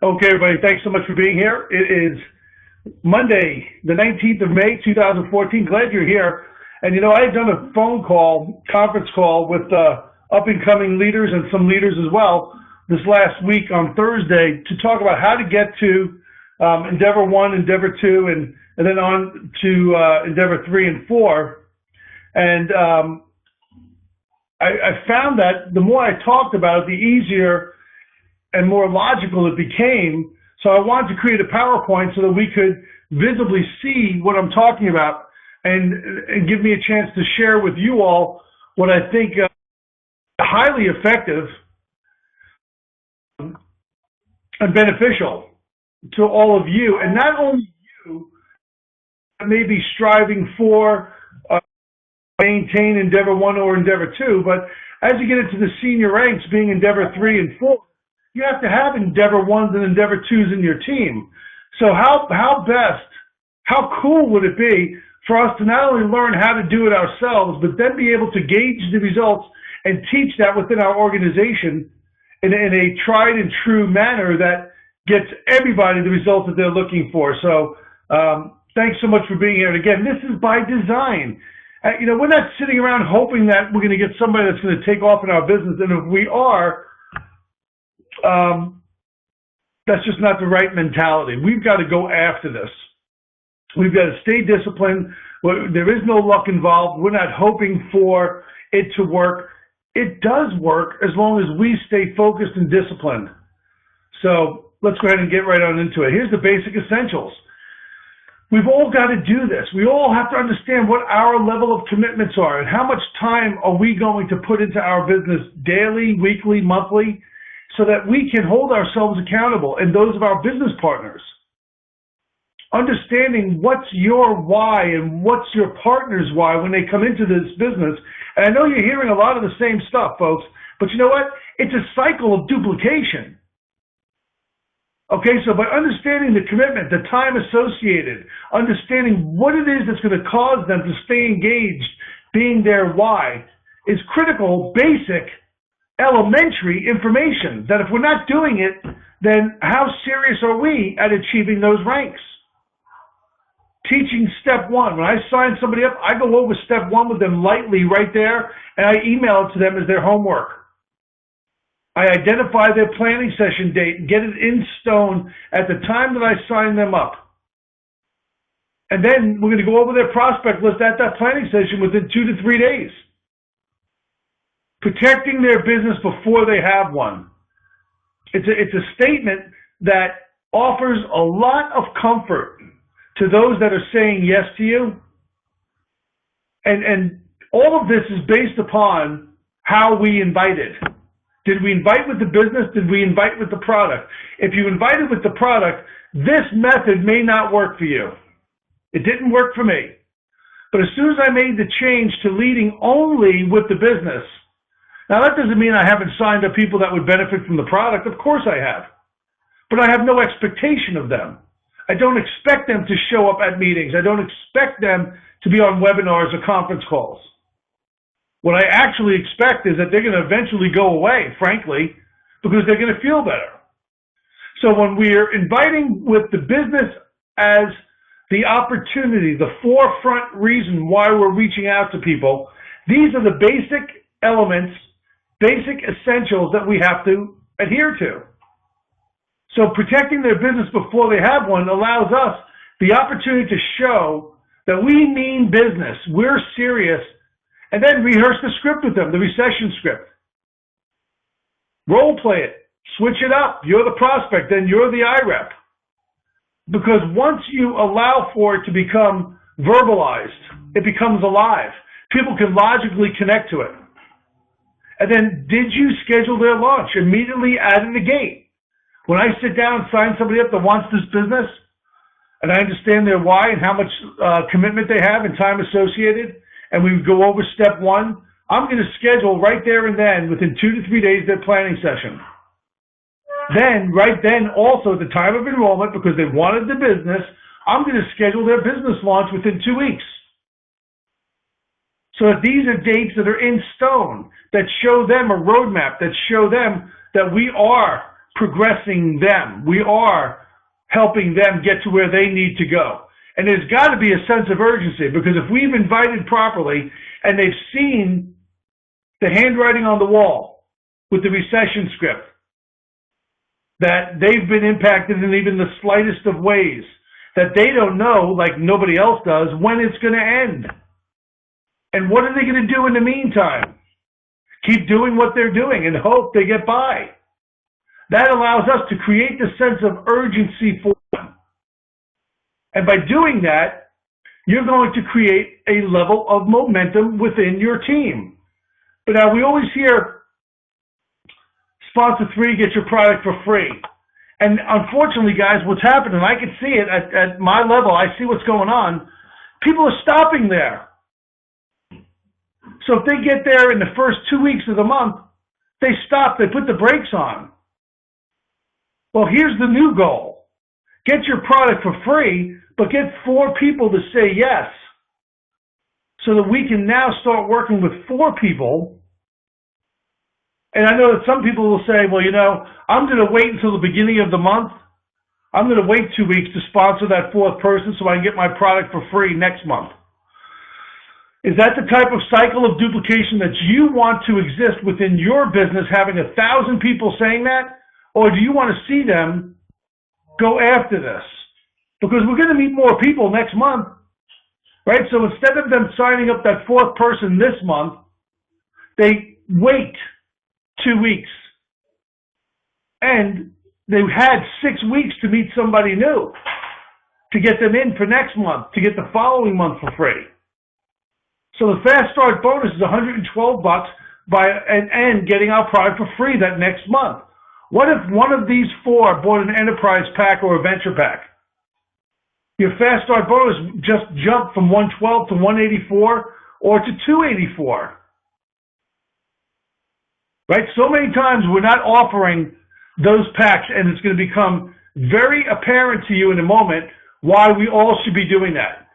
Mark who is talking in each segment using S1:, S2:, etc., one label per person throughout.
S1: Okay, everybody, thanks so much for being here. It is Monday, the 19th of May, 2014. Glad you're here. And I had done a conference call with up-and-coming leaders and some leaders as well this last week on Thursday to talk about how to get to Endeavor 1, Endeavor 2, and then on to Endeavor 3 and 4. And I found that the more I talked about it, the easier and more logical it became. So I wanted to create a PowerPoint so that we could visibly see what I'm talking about and give me a chance to share with you all what I think highly effective and beneficial to all of you, and not only you, but maybe striving for maintain Endeavor 1 or Endeavor 2, but as you get into the senior ranks, being Endeavor 3 and 4, you have to have Endeavor 1s and Endeavor 2s in your team. So how cool would it be for us to not only learn how to do it ourselves, but then be able to gauge the results and teach that within our organization in a tried and true manner that gets everybody the results that they're looking for. So thanks so much for being here. And again, this is by design. We're not sitting around hoping that we're going to get somebody that's going to take off in our business. And if we are, that's just not the right mentality. We've got to go after this. We've got to stay disciplined. There is no luck involved. We're not hoping for it to work. It does work as long as we stay focused and disciplined. So let's go ahead and get right on into it. Here's the basic essentials. We've all got to do this. We all have to understand what our level of commitments are and how much time are we going to put into our business daily, weekly, monthly, so that we can hold ourselves accountable and those of our business partners. Understanding what's your why and what's your partner's why when they come into this business. And I know you're hearing a lot of the same stuff, folks, but you know what? It's a cycle of duplication. Okay, so by understanding the commitment, the time associated, understanding what it is that's going to cause them to stay engaged, being their why, is critical, basic, elementary information that if we're not doing it, then how serious are we at achieving those ranks? Teaching step one. When I sign somebody up, I go over step one with them lightly right there, and I email it to them as their homework. I identify their planning session date and get it in stone at the time that I sign them up. And then we're going to go over their prospect list at that planning session within 2 to 3 days. Protecting their business before they have one. It's a statement that offers a lot of comfort to those that are saying yes to you. And all of this is based upon how we invited. Did we invite with the business? Did we invite with the product? If you invited with the product, this method may not work for you. It didn't work for me. But as soon as I made the change to leading only with the business, now that doesn't mean I haven't signed up people that would benefit from the product. Of course I have. But I have no expectation of them. I don't expect them to show up at meetings. I don't expect them to be on webinars or conference calls. What I actually expect is that they're going to eventually go away, frankly, because they're going to feel better. So when we're inviting with the business as the opportunity, the forefront reason why we're reaching out to people, these are the basic elements, basic essentials that we have to adhere to. So protecting their business before they have one allows us the opportunity to show that we mean business, we're serious, and then rehearse the script with them, the recession script. Role play it, switch it up. You're the prospect, then you're the IREP. Because once you allow for it to become verbalized, it becomes alive. People can logically connect to it. And then, did you schedule their launch immediately out of the gate? When I sit down and sign somebody up that wants this business, and I understand their why and how much commitment they have and time associated, and we go over step one, I'm going to schedule right there and then, within 2 to 3 days, their planning session. Then, right then, also at the time of enrollment, because they wanted the business, I'm going to schedule their business launch within 2 weeks. So that these are dates that are in stone, that show them a roadmap, that show them that we are progressing them. We are helping them get to where they need to go. And there's got to be a sense of urgency, because if we've invited properly and they've seen the handwriting on the wall with the recession script, that they've been impacted in even the slightest of ways, that they don't know, like nobody else does, when it's going to end. And what are they going to do in the meantime? Keep doing what they're doing and hope they get by. That allows us to create the sense of urgency for them. And by doing that, you're going to create a level of momentum within your team. But now we always hear, sponsor 3, get your product for free. And unfortunately, guys, what's happening, I can see it at my level, I see what's going on, people are stopping there. So if they get there in the first 2 weeks of the month, they stop, they put the brakes on. Well, here's the new goal. Get your product for free, but get 4 people to say yes, so that we can now start working with 4 people. And I know that some people will say, well, you know, I'm going to wait until the beginning of the month. I'm going to wait 2 weeks to sponsor that 4th person so I can get my product for free next month. Is that the type of cycle of duplication that you want to exist within your business, having 1,000 people saying that? Or do you want to see them go after this? Because we're going to meet more people next month, right? So instead of them signing up that 4th person this month, they wait 2 weeks. And they had 6 weeks to meet somebody new, to get them in for next month, to get the following month for free. So the Fast Start bonus is $112 and getting our product for free that next month. What if one of these 4 bought an enterprise pack or a venture pack? Your Fast Start bonus just jumped from $112 to $184 or to $284. Right? So many times we're not offering those packs, and it's going to become very apparent to you in a moment why we all should be doing that.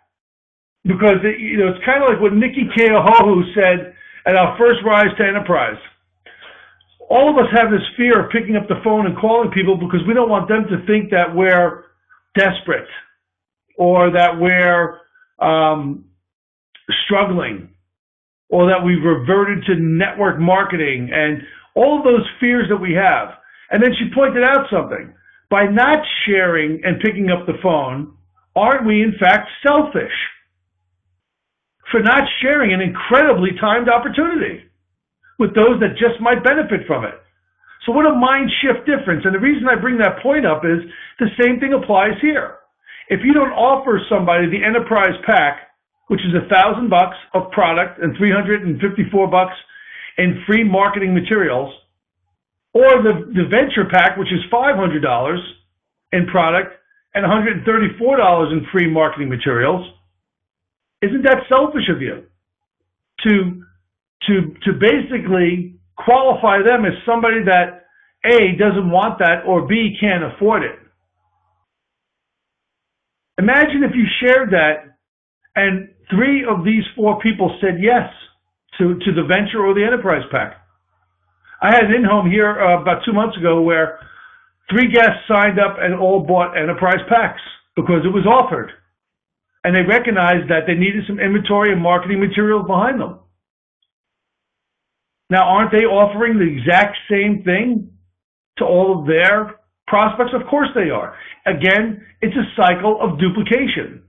S1: Because it's kind of like what Nikki Keohohu said at our first rise to enterprise. All of us have this fear of picking up the phone and calling people because we don't want them to think that we're desperate or that we're struggling or that we've reverted to network marketing and all of those fears that we have. And then she pointed out something. By not sharing and picking up the phone, aren't we in fact selfish for not sharing an incredibly timed opportunity with those that just might benefit from it? So what a mind shift difference. And the reason I bring that point up is the same thing applies here. If you don't offer somebody the enterprise pack, which is $1,000 of product and $354 in free marketing materials, or the venture pack, which is $500 in product and $134 in free marketing materials, isn't that selfish of you to basically qualify them as somebody that A, doesn't want that, or B, can't afford it? Imagine if you shared that and 3 of these 4 people said yes to the venture or the enterprise pack. I had an in-home here about 2 months ago where 3 guests signed up and all bought enterprise packs because it was offered. And they recognized that they needed some inventory and marketing materials behind them. Now, aren't they offering the exact same thing to all of their prospects? Of course they are. Again, it's a cycle of duplication.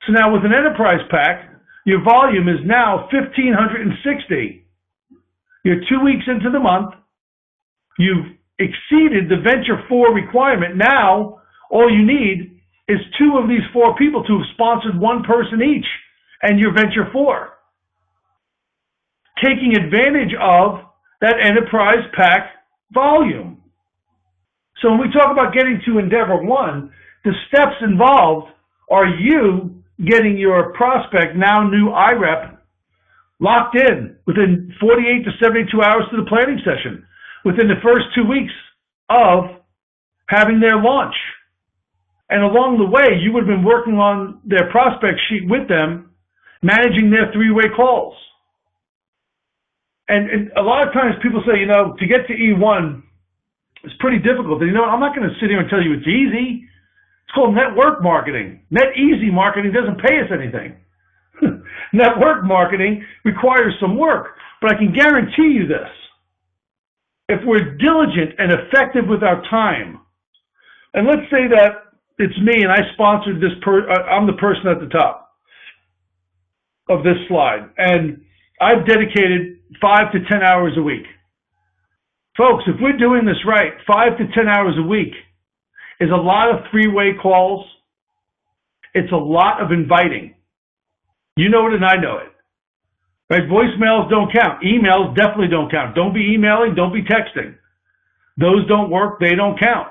S1: So now with an enterprise pack, your volume is now 1,560. You're 2 weeks into the month. You've exceeded the Venture 4 requirement. Now, all you need is 2 of these 4 people to have sponsored 1 person each, and you're Venture 4. Taking advantage of that enterprise pack volume. So when we talk about getting to Endeavor 1, the steps involved are you getting your prospect, now new IREP, locked in within 48 to 72 hours to the planning session, within the first 2 weeks of having their launch. And along the way, you would have been working on their prospect sheet with them, managing their 3-way calls. And a lot of times people say, to get to E1, It's pretty difficult. And you know what? I'm not going to sit here and tell you it's easy. It's called network marketing. Net easy marketing doesn't pay us anything. Network marketing requires some work, but I can guarantee you this. If we're diligent and effective with our time, and let's say that it's me and I sponsored this, I'm the person at the top of this slide, and I've dedicated 5 to 10 hours a week. Folks, if we're doing this right, 5 to 10 hours a week is a lot of three-way calls. It's a lot of inviting. You know it and I know it. Right? Voicemails don't count. Emails definitely don't count. Don't be emailing. Don't be texting. Those don't work. They don't count.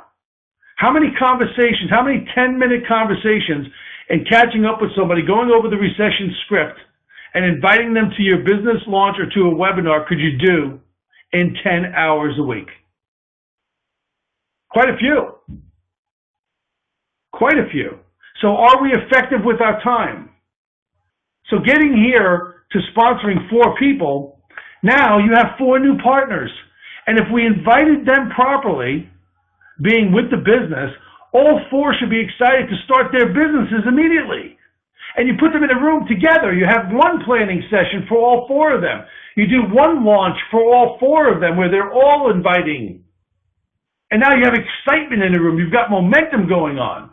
S1: How many conversations, how many 10-minute conversations and catching up with somebody, going over the recession script and inviting them to your business launch or to a webinar could you do in 10 hours a week? Quite a few. Quite a few. So are we effective with our time? So getting here to sponsoring 4 people, now you have 4 new partners. And if we invited them properly, being with the business, all 4 should be excited to start their businesses immediately. And you put them in a room together. You have one planning session for all 4 of them. You do one launch for all 4 of them where they're all inviting. And now you have excitement in the room. You've got momentum going on.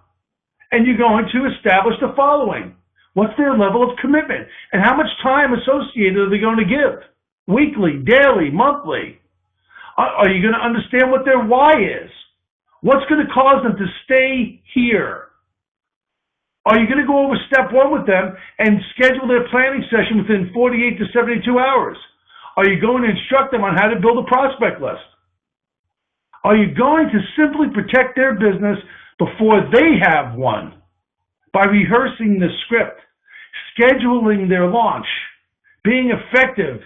S1: And you're going to establish the following. What's their level of commitment? And how much time associated are they going to give? Weekly, daily, monthly? Are you going to understand what their why is? What's going to cause them to stay here? Are you going to go over step 1 with them and schedule their planning session within 48 to 72 hours? Are you going to instruct them on how to build a prospect list? Are you going to simply protect their business before they have one by rehearsing the script, scheduling their launch, being effective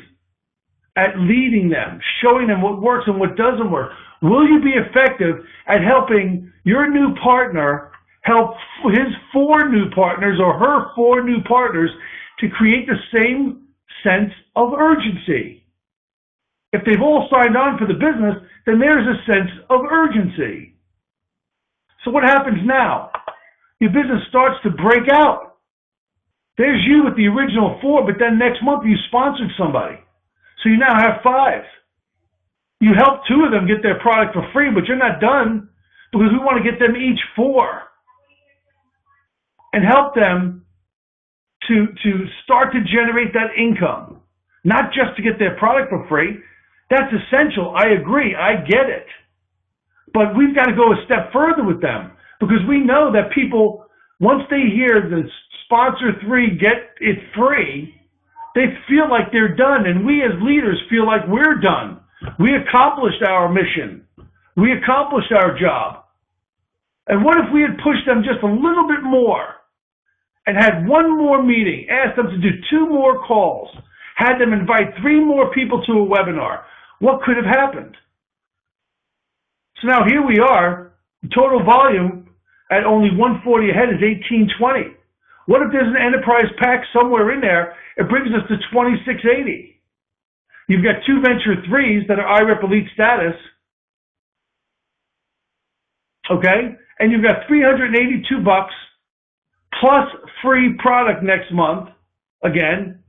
S1: at leading them, showing them what works and what doesn't work? Will you be effective at helping your new partner help his 4 new partners or her 4 new partners to create the same sense of urgency? If they've all signed on for the business, then there's a sense of urgency. So what happens now? Your business starts to break out. There's you with the original 4, but then next month you sponsored somebody. So you now have 5. You helped 2 of them get their product for free, but you're not done because we want to get them each 4 and help them to start to generate that income, not just to get their product for free. That's essential. I agree. I get it. But we've got to go a step further with them because we know that people, once they hear the sponsor 3 get it free, they feel like they're done. And we as leaders feel like we're done. We accomplished our mission. We accomplished our job. And what if we had pushed them just a little bit more and had 1 more meeting, asked them to do 2 more calls, had them invite 3 more people to a webinar? What could have happened? So now here we are, the total volume at only 140 a head is 1820. What if there's an enterprise pack somewhere in there? It brings us to 2680. You've got 2 venture 3s that are IREP elite status. Okay? And you've got $382 plus free product next month again.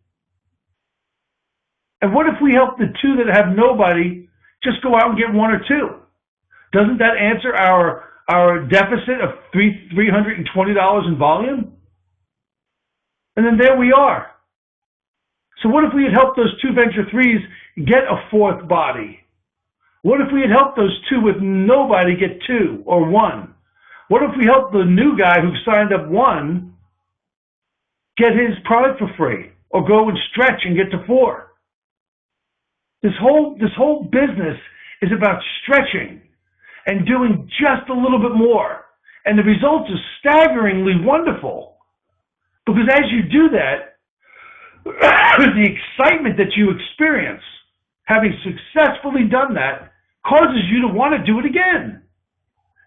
S1: And what if we help the 2 that have nobody just go out and get 1 or 2? Doesn't that answer our deficit of $320 in volume? And then there we are. So what if we had helped those 2 venture 3s get a 4th body? What if we had helped those 2 with nobody get 2 or 1? What if we helped the new guy who signed up 1 get his product for free or go and stretch and get to 4? This whole business is about stretching and doing just a little bit more. And the results are staggeringly wonderful. Because as you do that, the excitement that you experience having successfully done that causes you to want to do it again.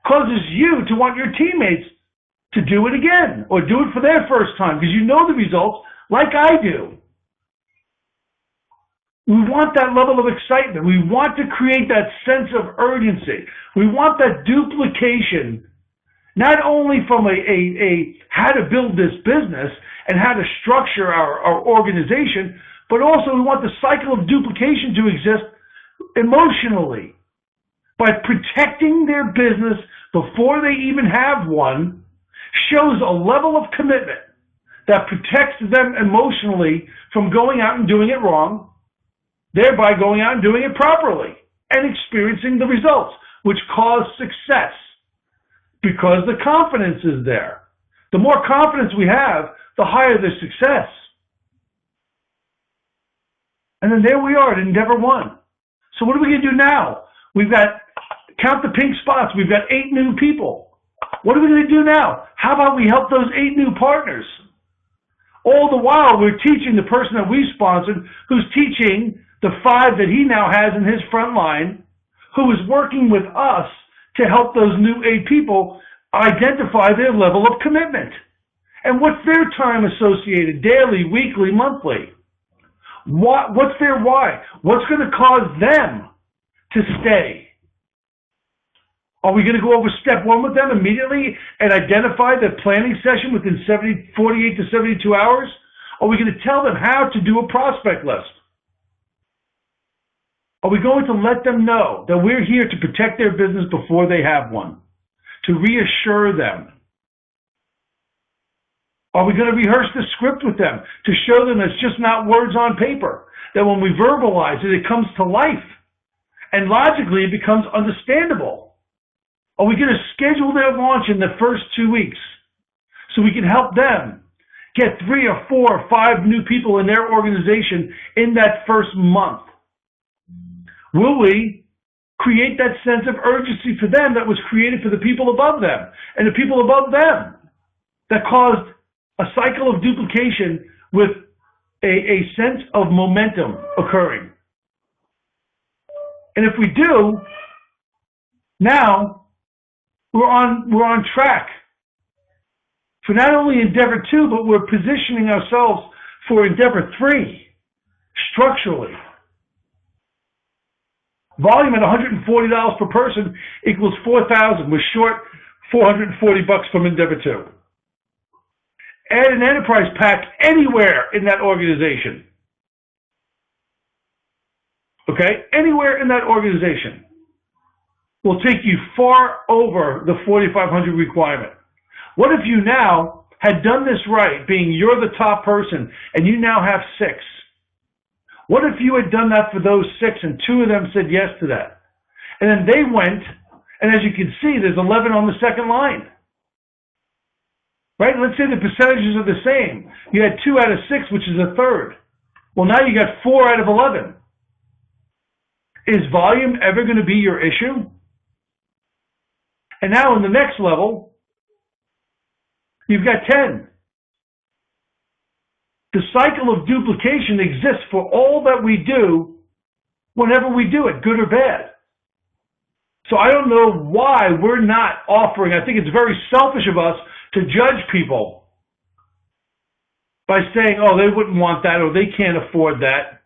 S1: Causes you to want your teammates to do it again or do it for their first time because you know the results like I do. We want that level of excitement. We want to create that sense of urgency. We want that duplication, not only from a how to build this business and how to structure our organization, but also we want the cycle of duplication to exist emotionally. By protecting their business before they even have one shows a level of commitment that protects them emotionally from going out and doing it wrong, thereby going out and doing it properly and experiencing the results, which cause success because the confidence is there. The more confidence we have, the higher the success. And then there we are at Endeavor 1. So what are we going to do now? We've got, count the pink spots, we've got 8 new people. What are we going to do now? How about we help those 8 new partners? All the while, we're teaching the person that we sponsored, who's teaching the 5 that he now has in his front line, who is working with us to help those new 8 people identify their level of commitment. And what's their time associated, daily, weekly, monthly? What's their why? What's going to cause them to stay? Are we going to go over step 1 with them immediately and identify the planning session within 48 to 72 hours? Are we going to tell them how to do a prospect list? Are we going to let them know that we're here to protect their business before they have one? To reassure them? Are we going to rehearse the script with them to show them it's just not words on paper? That when we verbalize it, it comes to life. And logically, it becomes understandable. Are we going to schedule their launch in the first 2 weeks so we can help them get 3 or 4 or 5 new people in their organization in that first month? Will we create that sense of urgency for them that was created for the people above them and the people above them that caused a cycle of duplication with a sense of momentum occurring? And if we do, now we're on track for not only Endeavor 2, but we're positioning ourselves for Endeavor 3 structurally. Volume at $140 per person equals $4,000. We're short $440 from Endeavor 2. Add an enterprise pack anywhere in that organization. Okay? Anywhere in that organization will take you far over the 4,500 requirement. What if you now had done this right, being you're the top person, and you now have 6? What if you had done that for those 6 and 2 of them said yes to that? And then they went, and as you can see, there's 11 on the second line. Right? Let's say the percentages are the same. You had 2 out of 6, which is a third. Well, now you got 4 out of 11. Is volume ever going to be your issue? And now in the next level, you've got 10. The cycle of duplication exists for all that we do whenever we do it, good or bad. So I don't know why we're not offering. I think it's very selfish of us to judge people by saying, oh, they wouldn't want that or they can't afford that.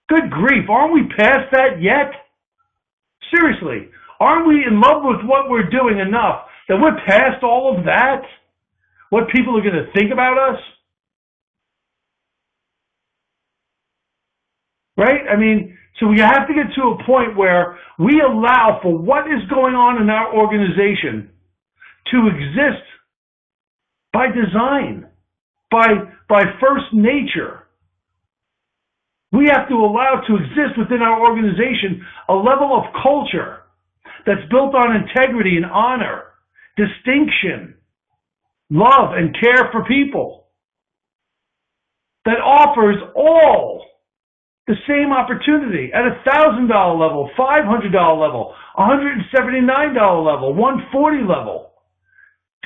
S1: Good grief, aren't we past that yet? Seriously, aren't we in love with what we're doing enough that we're past all of that? What people are going to think about us? Right? I mean, so we have to get to a point where we allow for what is going on in our organization to exist by design, by first nature. We have to allow to exist within our organization a level of culture that's built on integrity and honor, distinction, love and care for people, that offers all the same opportunity at $1,000 level, $500 level, $179 level, $140 level.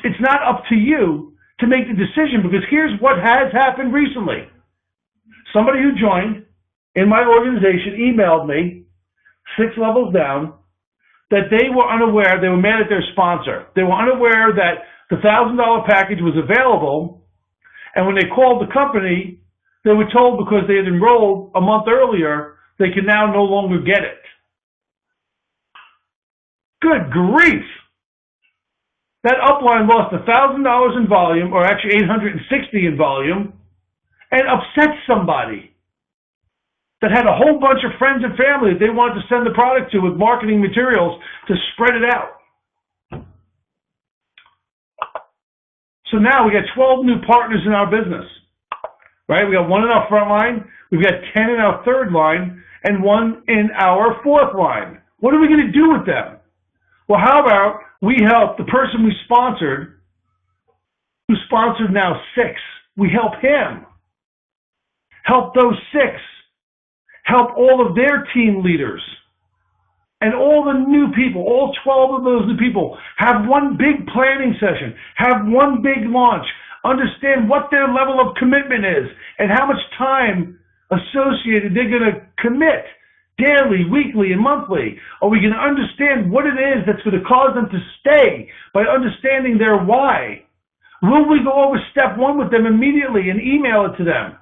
S1: It's not up to you to make the decision, because here's what has happened recently. Somebody who joined in my organization emailed me 6 levels down that they were unaware, they were mad at their sponsor. They were unaware that the $1,000 package was available, and when they called the company, they were told because they had enrolled a month earlier, they can now no longer get it. Good grief! That upline lost $1,000 in volume, or actually $860 in volume, and upset somebody that had a whole bunch of friends and family that they wanted to send the product to with marketing materials to spread it out. So now we got 12 new partners in our business, right? We got one in our front line, we've got 10 in our third line, and one in our fourth line. What are we going to do with them? Well, how about we help the person we sponsored, who sponsored now 6, we help him. Help those 6. Help all of their team leaders. And all the new people, all 12 of those new people, have one big planning session, have one big launch, understand what their level of commitment is, and how much time associated they're going to commit daily, weekly, and monthly. Are we going to understand what it is that's going to cause them to stay by understanding their why? Will we go over step 1 with them immediately and email it to them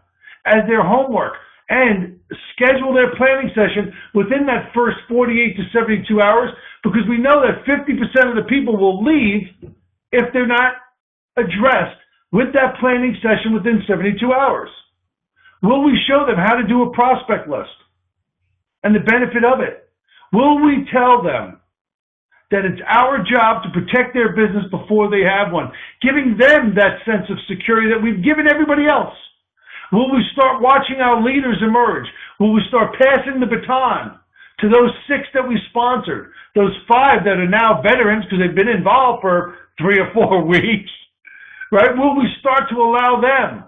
S1: as their homework and schedule their planning session within that first 48 to 72 hours? Because we know that 50% of the people will leave if they're not addressed with that planning session within 72 hours. Will we show them how to do a prospect list and the benefit of it? Will we tell them that it's our job to protect their business before they have one, giving them that sense of security that we've given everybody else? Will we start watching our leaders emerge? Will we start passing the baton to those 6 that we sponsored, those 5 that are now veterans because they've been involved for 3 or 4 weeks, right? Will we start to allow them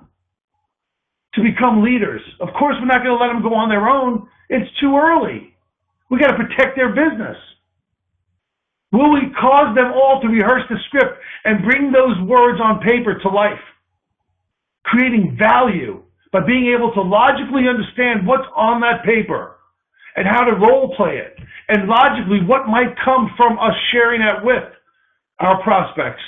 S1: to become leaders? Of course, we're not going to let them go on their own. It's too early. We got to protect their business. Will we cause them all to rehearse the script and bring those words on paper to life, creating value by being able to logically understand what's on that paper and how to role play it, and logically what might come from us sharing that with our prospects?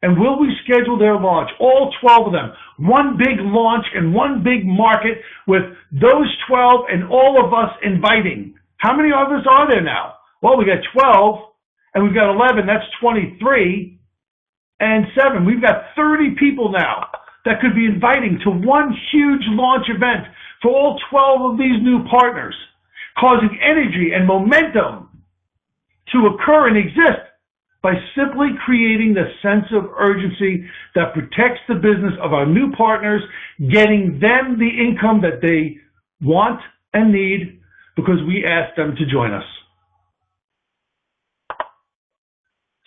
S1: And will we schedule their launch, all 12 of them, one big launch and one big market with those 12 and all of us inviting? How many of us are there now? Well, we got 12 and we've got 11, that's 23, and 7. We've got 30 people now that could be inviting to one huge launch event for all 12 of these new partners, causing energy and momentum to occur and exist by simply creating the sense of urgency that protects the business of our new partners, getting them the income that they want and need because we asked them to join us.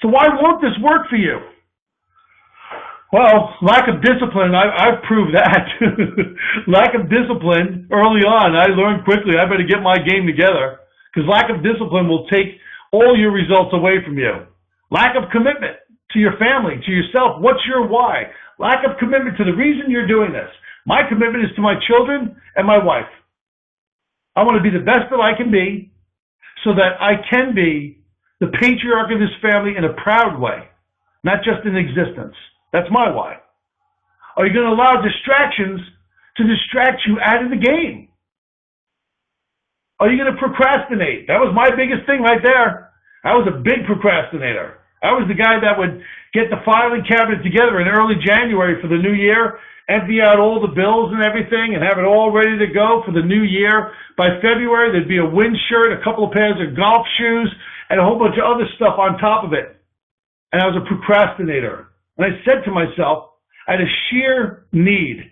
S1: So why won't this work for you? Well, lack of discipline, I've proved that. Lack of discipline early on, I learned quickly I better get my game together, because lack of discipline will take all your results away from you. Lack of commitment to your family, to yourself. What's your why? Lack of commitment to the reason you're doing this. My commitment is to my children and my wife. I want to be the best that I can be so that I can be the patriarch of this family in a proud way, not just in existence. That's my why. Are you going to allow distractions to distract you out of the game? Are you going to procrastinate? That was my biggest thing right there. I was a big procrastinator. I was the guy that would get the filing cabinet together in early January for the new year, empty out all the bills and everything, and have it all ready to go for the new year. By February, there'd be a wind shirt, a couple of pairs of golf shoes, and a whole bunch of other stuff on top of it. And I was a procrastinator. And I said to myself, I had a sheer need,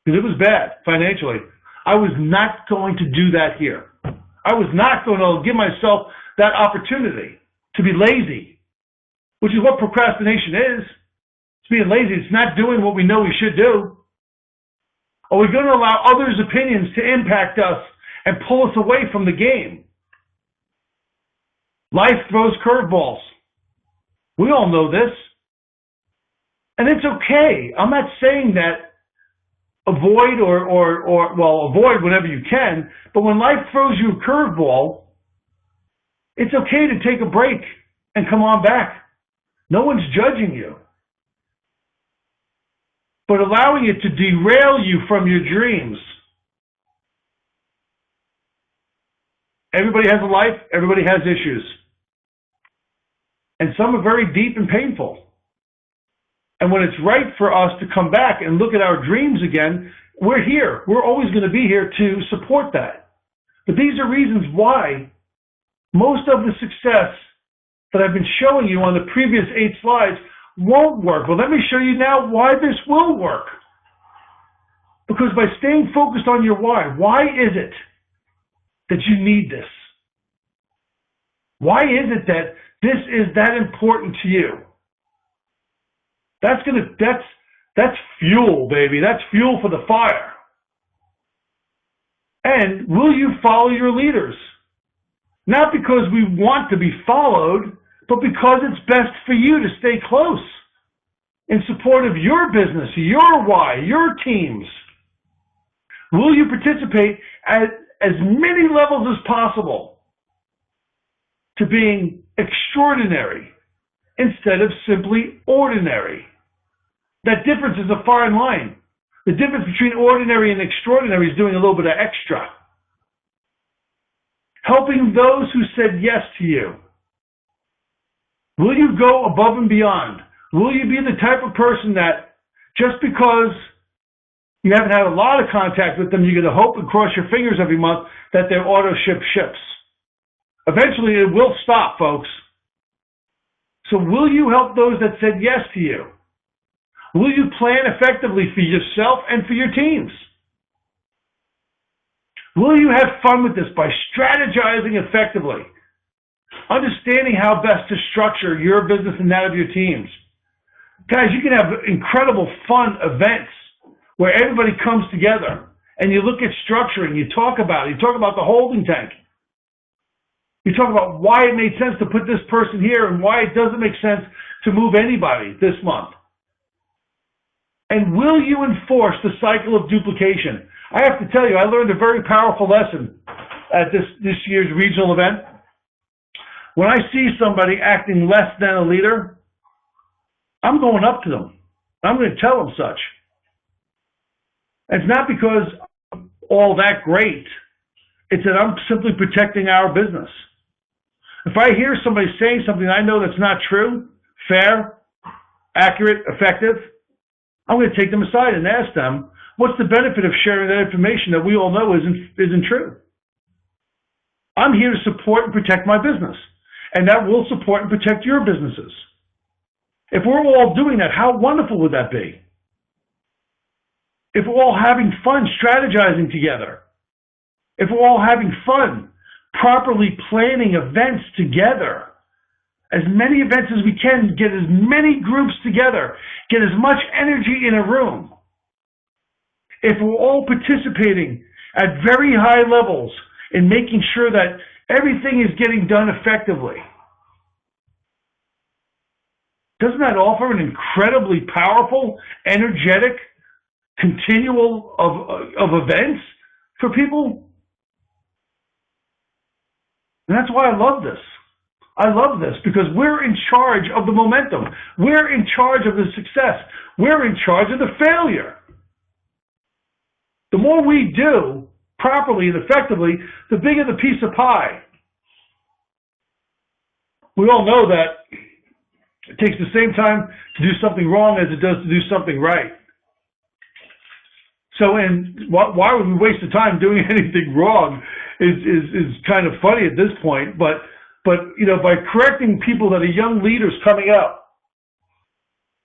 S1: because it was bad financially, I was not going to do that here. I was not going to give myself that opportunity to be lazy, which is what procrastination is. It's being lazy. It's not doing what we know we should do. Are we going to allow others' opinions to impact us and pull us away from the game? Life throws curveballs. We all know this. And it's okay. I'm not saying that avoid avoid whenever you can, but when life throws you a curveball, it's okay to take a break and come on back. No one's judging you. but allowing it to derail you from your dreams. Everybody has a life, everybody has issues. And some are very deep and painful. And when it's right for us to come back and look at our dreams again, we're here. We're always going to be here to support that. But these are reasons why most of the success that I've been showing you on the previous 8 slides won't work. Well, let me show you now why this will work. Because by staying focused on your why is it that you need this? Why is it that this is that important to you? That's fuel, baby. That's fuel for the fire. And will you follow your leaders? Not because we want to be followed, but because it's best for you to stay close in support of your business, your why, your teams. Will you participate at as many levels as possible to being extraordinary instead of simply ordinary? That difference is a fine line. The difference between ordinary and extraordinary is doing a little bit of extra. Helping those who said yes to you. Will you go above and beyond? Will you be the type of person that just because you haven't had a lot of contact with them, you're going to hope and cross your fingers every month that their auto ship ships? Eventually it will stop, folks. So will you help those that said yes to you? Will you plan effectively for yourself and for your teams? Will you have fun with this by strategizing effectively? Understanding how best to structure your business and that of your teams. Guys, you can have incredible fun events where everybody comes together and you look at structuring, you talk about it, you talk about the holding tank. You talk about why it made sense to put this person here and why it doesn't make sense to move anybody this month. And will you enforce the cycle of duplication? I have to tell you, I learned a very powerful lesson at this year's regional event. When I see somebody acting less than a leader, I'm going up to them. I'm going to tell them such. It's not because I'm all that great. It's that I'm simply protecting our business. If I hear somebody saying something I know that's not true, fair, accurate, effective, I'm going to take them aside and ask them, what's the benefit of sharing that information that we all know isn't true? I'm here to support and protect my business, and that will support and protect your businesses. If we're all doing that, how wonderful would that be? If we're all having fun strategizing together, if we're all having fun properly planning events together, as many events as we can, get as many groups together, get as much energy in a room. If we're all participating at very high levels in making sure that everything is getting done effectively, doesn't that offer an incredibly powerful, energetic, continual of events for people? And that's why I love this. I love this because we're in charge of the momentum. We're in charge of the success. We're in charge of the failure. The more we do properly and effectively, the bigger the piece of pie. We all know that it takes the same time to do something wrong as it does to do something right. So, and why would we waste the time doing anything wrong is kind of funny at this point, but you know, by correcting people that are young leaders coming up,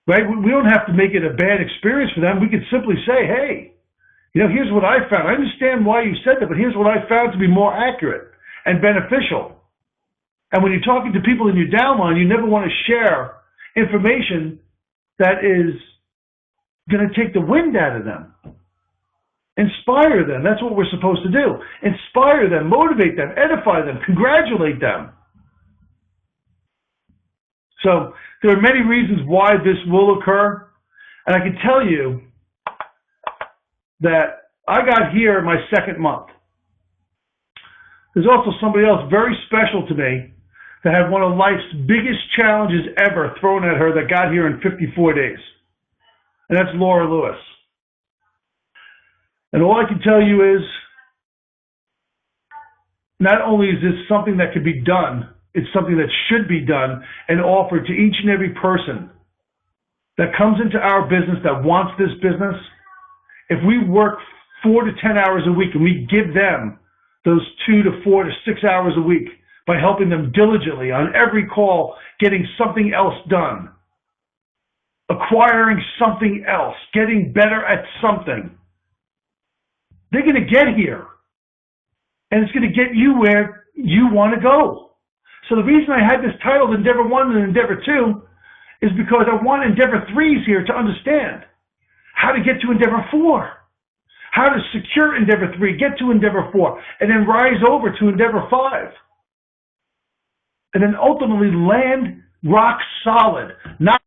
S1: right? We don't have to make it a bad experience for them. We could simply say, hey, you know, here's what I found. I understand why you said that, but here's what I found to be more accurate and beneficial. And when you're talking to people in your downline, you never want to share information that is going to take the wind out of them. Inspire them. That's what we're supposed to do. Inspire them, motivate them, edify them, congratulate them. So there are many reasons why this will occur. And I can tell you that I got here my second month. There's also somebody else very special to me that had one of life's biggest challenges ever thrown at her that got here in 54 days. and that's Laura Lewis. And all I can tell you is, not only is this something that could be done, it's something that should be done and offered to each and every person that comes into our business, that wants this business. If we work 4 to 10 hours a week and we give them those 2 to 4 to 6 hours a week by helping them diligently on every call, getting something else done, acquiring something else, getting better at something, they're going to get here. And it's going to get you where you want to go. So the reason I had this titled Endeavor 1 and Endeavor 2 is because I want Endeavor 3s here to understand how to get to Endeavor 4, how to secure Endeavor 3, get to Endeavor 4, and then rise over to Endeavor 5. And then ultimately land rock solid, not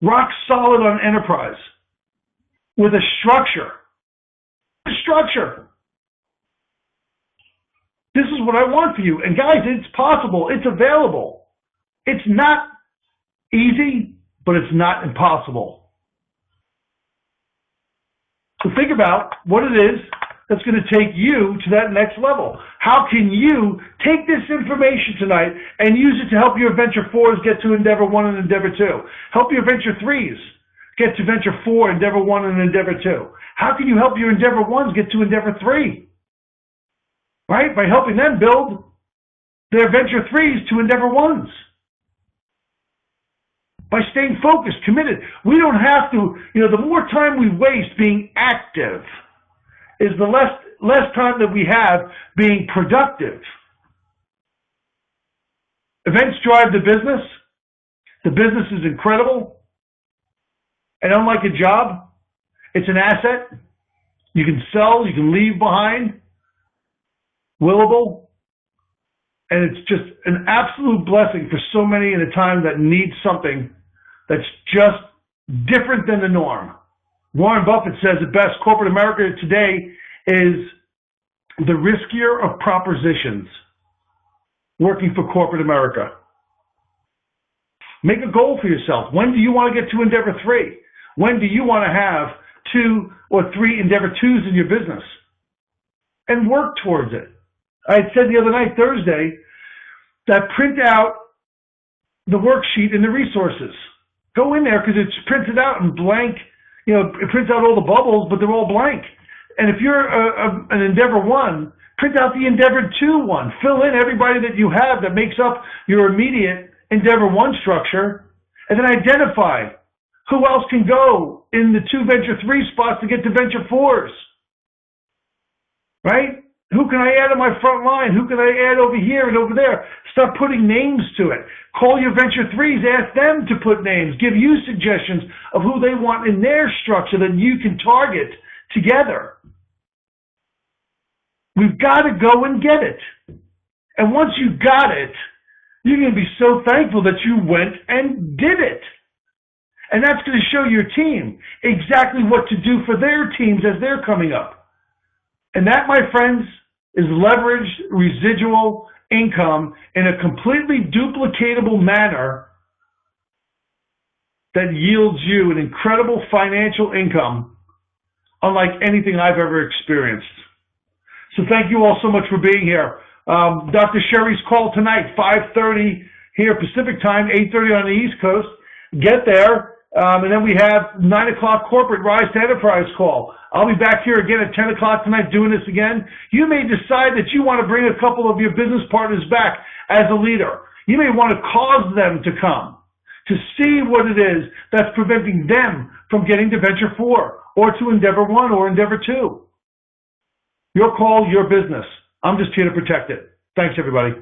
S1: rock solid on enterprise with a structure. This is what I want for you. And guys, it's possible. It's available. It's not easy, but it's not impossible. So think about what it is that's going to take you to that next level. How can you take this information tonight and use it to help your Venture 4s get to Endeavor 1 and Endeavor 2? Help your Venture 3s get to Venture 4, Endeavor 1, and Endeavor 2. How can you help your Endeavor 1s get to Endeavor 3? Right? By helping them build their Venture 3s to Endeavor 1s. By staying focused, committed. We don't have to, the more time we waste being active is the less time that we have being productive. Events drive the business. The business is incredible. And unlike a job, it's an asset. You can sell, you can leave behind. Willable. And it's just an absolute blessing for so many in a time that needs something that's just different than the norm. Warren Buffett says it best, corporate America today is the riskier of propositions working for corporate America. Make a goal for yourself. When do you want to get to Endeavor 3? When do you want to have 2 or 3 Endeavor 2s in your business? And work towards it. I had said the other night, Thursday, that print out the worksheet and the resources. Go in there because it's printed out in blank. It prints out all the bubbles, but they're all blank. And if you're an Endeavor 1, print out the Endeavor 2 one. Fill in everybody that you have that makes up your immediate Endeavor 1 structure, and then identify who else can go in the 2 Venture 3 spots to get to Venture 4s. Right? Who can I add on my front line? Who can I add over here and over there? Start putting names to it. Call your Venture 3s, ask them to put names. Give you suggestions of who they want in their structure that you can target together. We've got to go and get it. And once you got it, you're going to be so thankful that you went and did it. And that's going to show your team exactly what to do for their teams as they're coming up. And that, my friends, is leveraged residual income in a completely duplicatable manner that yields you an incredible financial income unlike anything I've ever experienced. So thank you all so much for being here. Dr. Sherry's call tonight, 5:30 here Pacific time, 8:30 on the East Coast. Get there. And then we have 9 o'clock corporate Rise to Enterprise call. I'll be back here again at 10 o'clock tonight doing this again. You may decide that you want to bring a couple of your business partners back as a leader. You may want to cause them to come to see what it is that's preventing them from getting to Venture 4 or to Endeavor 1 or Endeavor 2. Your call, your business. I'm just here to protect it. Thanks, everybody.